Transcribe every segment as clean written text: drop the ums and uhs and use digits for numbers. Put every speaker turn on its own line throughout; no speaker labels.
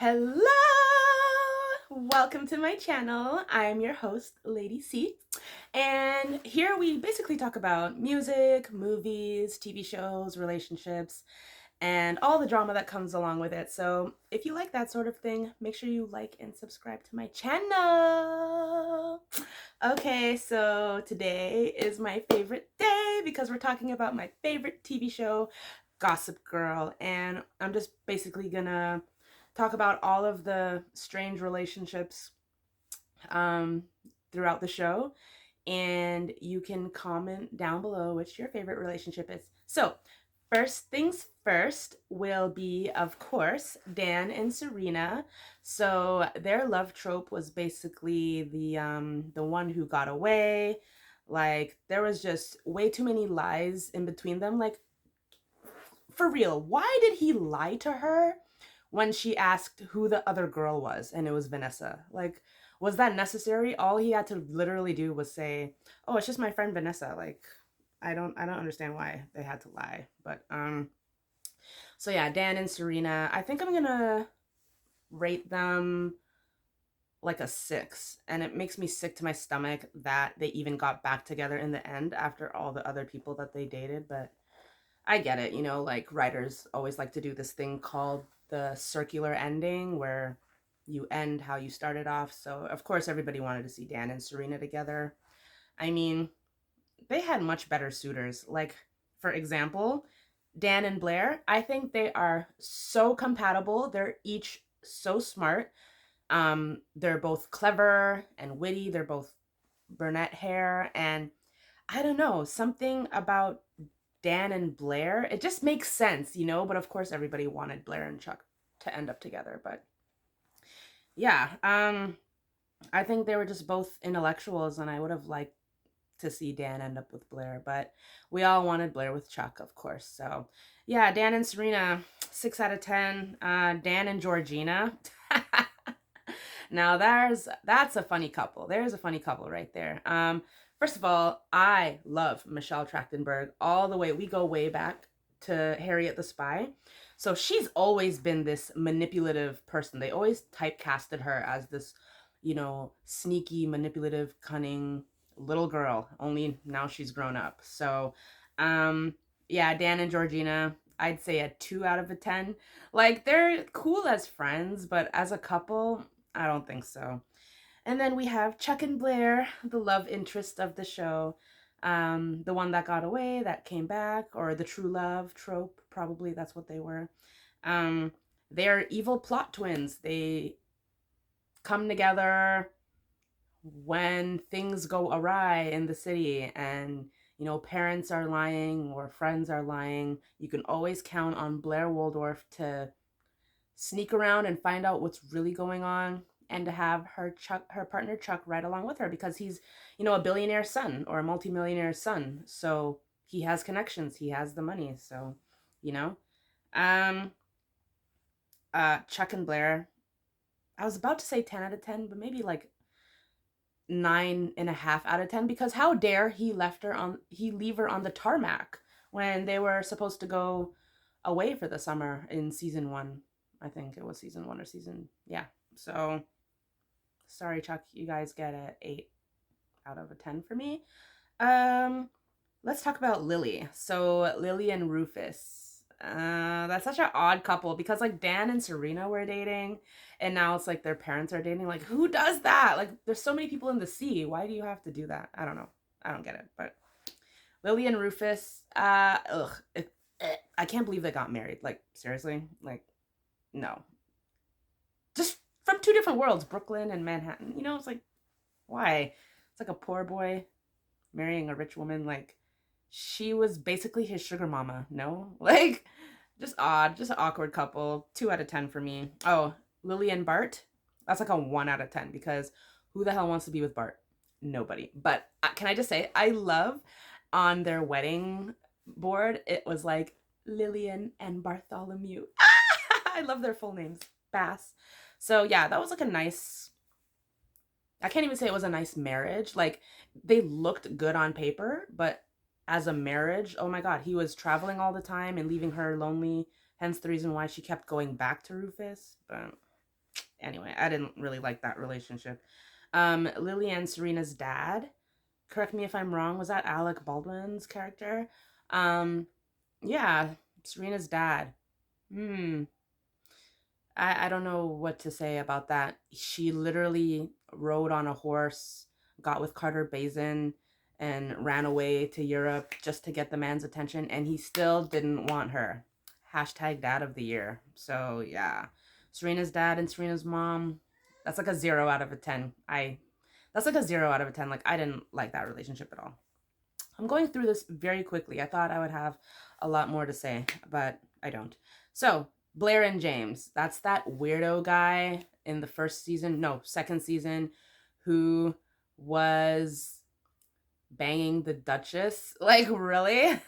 Hello! Welcome to my channel. I'm your host, Lady C. And here we basically talk about music, movies, TV shows, relationships, and all the drama that comes along with it. So if you like that sort of thing, make sure you like and subscribe to my channel. Okay, so today is my favorite day because we're talking about my favorite TV show, Gossip Girl. And I'm just basically gonna talk about all of the strange relationships um, throughout the show. And you can comment down below which your favorite relationship is. So, first things first will be, of course, Dan and Serena. So their love trope was basically the one who got away. Like there was just way too many lies in between them. Like for real, why did he lie to her when she asked who the other girl was and it was Vanessa? Like, was that necessary? All he had to literally do was say, "Oh, it's just my friend Vanessa." Like, I don't understand why they had to lie. But so yeah, Dan and Serena, I think I'm gonna rate them like a 6, and it makes me sick to my stomach that they even got back together in the end after all the other people that they dated. But I get it, like writers always like to do this thing called the circular ending where you end how you started off. So, of course, everybody wanted to see Dan and Serena together. I mean, they had much better suitors. Like, for example, Dan and Blair, I think they are so compatible. They're each so smart. They're both clever and witty. They're both brunette hair. And I don't know, something about Dan and Blair, it just makes sense. But of course, everybody wanted Blair and Chuck to end up together. But yeah, I think they were just both intellectuals, and I would have liked to see Dan end up with Blair, but we all wanted Blair with Chuck, of course. So yeah, Dan and Serena, 6 out of 10. Dan and Georgina. Now that's a funny couple. There's a funny couple right there. First of all, I love Michelle Trachtenberg all the way. We go way back to Harriet the Spy. So she's always been this manipulative person. They always typecasted her as this, sneaky, manipulative, cunning little girl. Only now she's grown up. So, yeah, Dan and Georgina, I'd say a 2 out of a 10. Like they're cool as friends, but as a couple, I don't think so. And then we have Chuck and Blair, the love interest of the show. The one that got away, that came back, or the true love trope, probably that's what they were. Um, they're evil plot twins. They come together when things go awry in the city and parents are lying or friends are lying. You can always count on Blair Waldorf to sneak around and find out what's really going on, and to have her partner Chuck right along with her because he's a billionaire son or a multimillionaire son, so he has connections, he has the money. So you know um Chuck and Blair, I was about to say 10 out of 10, but maybe like 9.5 out of 10, because how dare he leave her on the tarmac when they were supposed to go away for the summer in season 1. I think it was season 1 or season, yeah. So sorry, Chuck, you guys get a 8 out of a 10 for me. Let's talk about Lily. So Lily and Rufus, that's such an odd couple because like Dan and Serena were dating, and now it's like their parents are dating. Like, who does that? Like, there's so many people in the sea. Why do you have to do that? I don't know. I don't get it. But Lily and Rufus, I can't believe they got married. Like, seriously? Like, no. Just from two different worlds, Brooklyn and Manhattan. It's like, why? It's like a poor boy marrying a rich woman. Like, she was basically his sugar mama. No? Like, just odd. Just an awkward couple. 2 out of 10 for me. Oh, Lily and Bart, that's like a 1 out of 10 because who the hell wants to be with Bart? Nobody. But can I just say, I love on their wedding board, it was like Lillian and Bartholomew. I love their full names. Bass. So yeah, that was like a nice, I can't even say it was a nice marriage. Like, they looked good on paper, but as a marriage, oh my God, he was traveling all the time and leaving her lonely. Hence the reason why she kept going back to Rufus. But Anyway, I didn't really like that relationship. Lily and Serena's dad, correct me if I'm wrong, was that Alec Baldwin's character? Um, yeah, Serena's dad. Hmm. I don't know what to say about that. She literally rode on a horse, got with Carter Bazin, and ran away to Europe just to get the man's attention, and he still didn't want her. Hashtag dad of the year. So yeah. Serena's dad and Serena's mom, that's like a 0 out of a 10. That's like a 0 out of a 10. Like I didn't like that relationship at all. I'm going through this very quickly. I thought I would have a lot more to say, but I don't. So, Blair and James. That's that weirdo guy in the first season, no, second season, who was banging the Duchess. Like, really?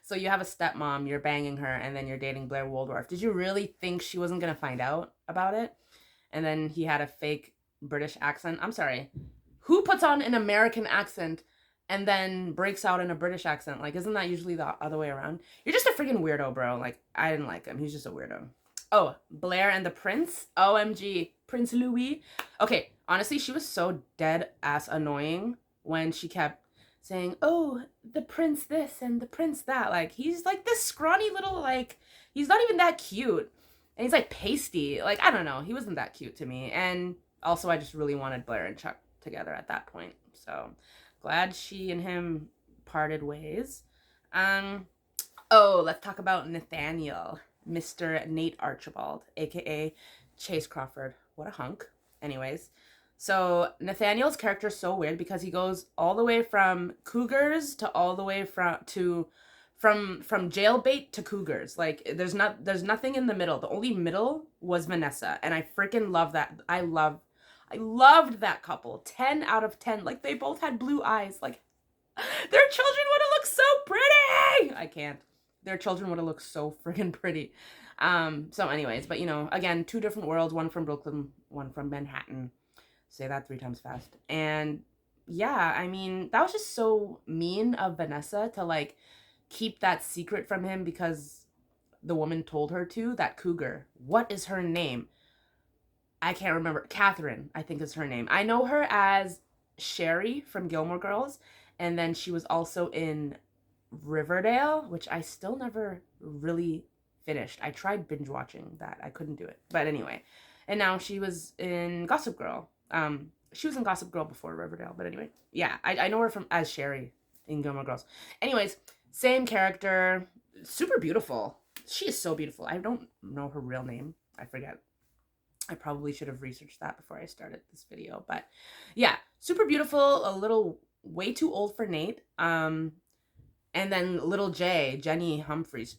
So you have a stepmom, you're banging her, and then you're dating Blair Waldorf. Did you really think she wasn't going to find out about it? And then he had a fake British accent. I'm sorry. Who puts on an American accent and then breaks out in a British accent? Like, isn't that usually the other way around? You're just a freaking weirdo, bro. Like, I didn't like him. He's just a weirdo. Oh, Blair and the Prince? OMG. Prince Louis? Okay, honestly, she was so dead ass annoying when she kept saying, oh, the prince this and the prince that. Like, he's like this scrawny little, like, he's not even that cute. And he's like pasty. Like, I don't know. He wasn't that cute to me. And also, I just really wanted Blair and Chuck together at that point. So glad she and him parted ways. Oh, let's talk about Nathaniel, Mr. Nate Archibald, aka Chase Crawford. What a hunk. Anyways, so Nathaniel's character is so weird because he goes all the way from cougars to all the way from jailbait to cougars. Like there's nothing in the middle. The only middle was Vanessa, and I freaking love that. I loved that couple. 10 out of 10. Like they both had blue eyes. Like their children would have looked so pretty. I can't. Their children would have looked so freaking pretty. So anyways, but you know, again, two different worlds, one from Brooklyn, one from Manhattan. Say that 3 times fast. And yeah, I mean, that was just so mean of Vanessa to like keep that secret from him because the woman told her to. That cougar. What is her name? I can't remember. Catherine, I think is her name. I know her as Sherry from Gilmore Girls. And then she was also in Riverdale, which I still never really finished. I tried binge watching that. I couldn't do it. But anyway. And now she was in Gossip Girl. She was in Gossip Girl before Riverdale. But anyway. Yeah, I know her from as Sherry in Gilmore Girls. Anyways, same character. Super beautiful. She is so beautiful. I don't know her real name. I forget. I probably should have researched that before I started this video. But yeah, super beautiful. A little way too old for Nate. And then little Jenny Humphreys.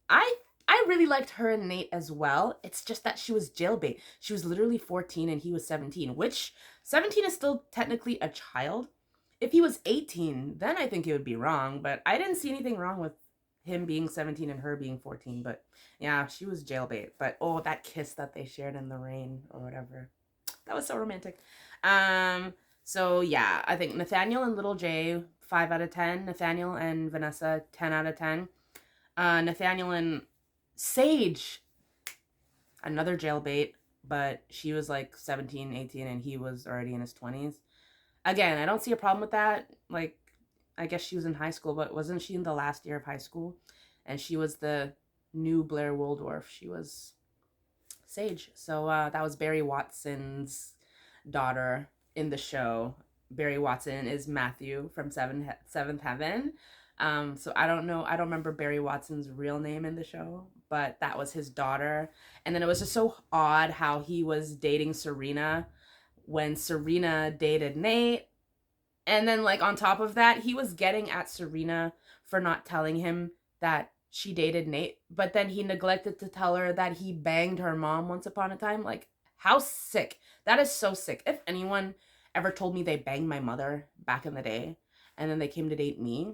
I really liked her and Nate as well. It's just that she was jailbait. She was literally 14 and he was 17, which 17 is still technically a child. If he was 18, then I think it would be wrong, but I didn't see anything wrong with him being 17 and her being 14, but yeah, she was jailbait. But oh, that kiss that they shared in the rain or whatever. That was so romantic. So yeah, I think Nathaniel and little J, 5 out of 10. Nathaniel and Vanessa, 10 out of 10. Nathaniel and Sage, another jailbait, but she was like 17, 18, and he was already in his 20s. Again, I don't see a problem with that. Like, I guess she was in high school, but wasn't she in the last year of high school? And she was the new Blair Waldorf. She was Sage. So that was Barry Watson's daughter in the show. Barry Watson is Matthew from Seventh Heaven. So I don't know. I don't remember Barry Watson's real name in the show, but that was his daughter. And then it was just so odd how he was dating Serena when Serena dated Nate. And then like on top of that, he was getting at Serena for not telling him that she dated Nate, but then he neglected to tell her that he banged her mom once upon a time. Like, how sick. That is so sick. If anyone ever told me they banged my mother back in the day and then they came to date me,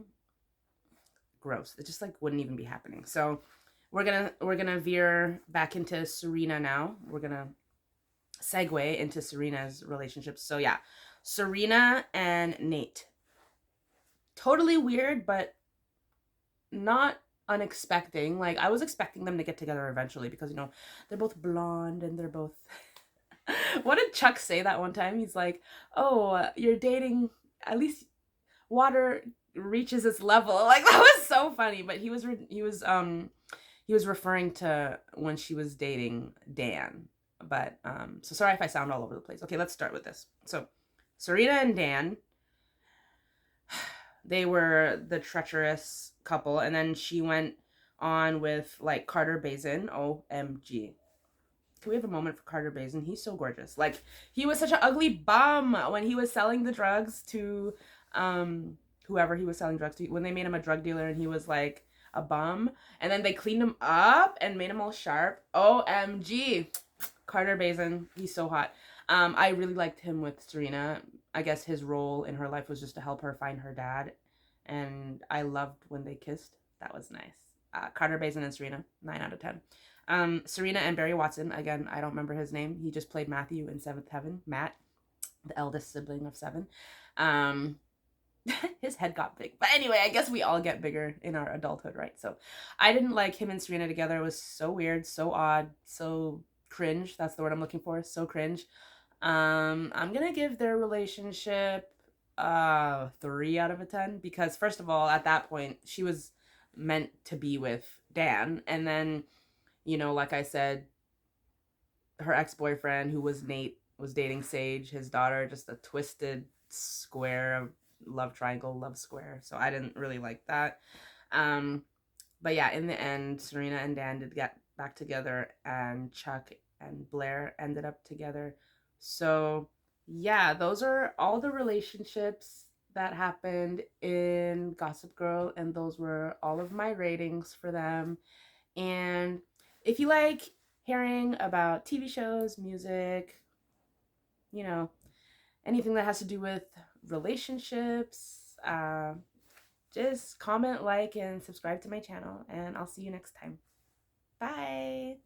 gross. It just like wouldn't even be happening. So we're gonna veer back into Serena now. We're gonna segue into Serena's relationships. So yeah, Serena and Nate. Totally weird, but not unexpected. Like I was expecting them to get together eventually because you know they're both blonde and they're both What did Chuck say that one time? He's like, "Oh, you're dating. At least water reaches its level." Like that was so funny. But he was referring to when she was dating Dan. But so sorry if I sound all over the place. Okay, let's start with this. So Serena and Dan, they were the treacherous couple, and then she went on with like Carter Bazin. OMG. Can we have a moment for Carter Bazin? He's so gorgeous. Like he was such an ugly bum when he was selling the drugs to whoever he was selling drugs to. When they made him a drug dealer and he was like a bum, and then they cleaned him up and made him all sharp. OMG. Carter Bazin, he's so hot. I really liked him with Serena. I guess his role in her life was just to help her find her dad, and I loved when they kissed. That was nice. Carter Bazin and Serena, 9 out of 10. Serena and Barry Watson, again, I don't remember his name. He just played Matthew in Seventh Heaven. Matt, the eldest sibling of 7. His head got big. But anyway, I guess we all get bigger in our adulthood, right? So I didn't like him and Serena together. It was so weird, so odd, so cringe. That's the word I'm looking for. So cringe. I'm gonna give their relationship 3 out of 10 because first of all, at that point, she was meant to be with Dan, and then, you know, like I said, her ex-boyfriend, who was Nate, was dating Sage, his daughter, just a twisted square of love triangle, love square. So I didn't really like that. But yeah, in the end, Serena and Dan did get back together, and Chuck and Blair ended up together. So yeah, those are all the relationships that happened in Gossip Girl, and those were all of my ratings for them. And if you like hearing about TV shows, music, you know, anything that has to do with relationships, just comment, like, and subscribe to my channel, and I'll see you next time. Bye.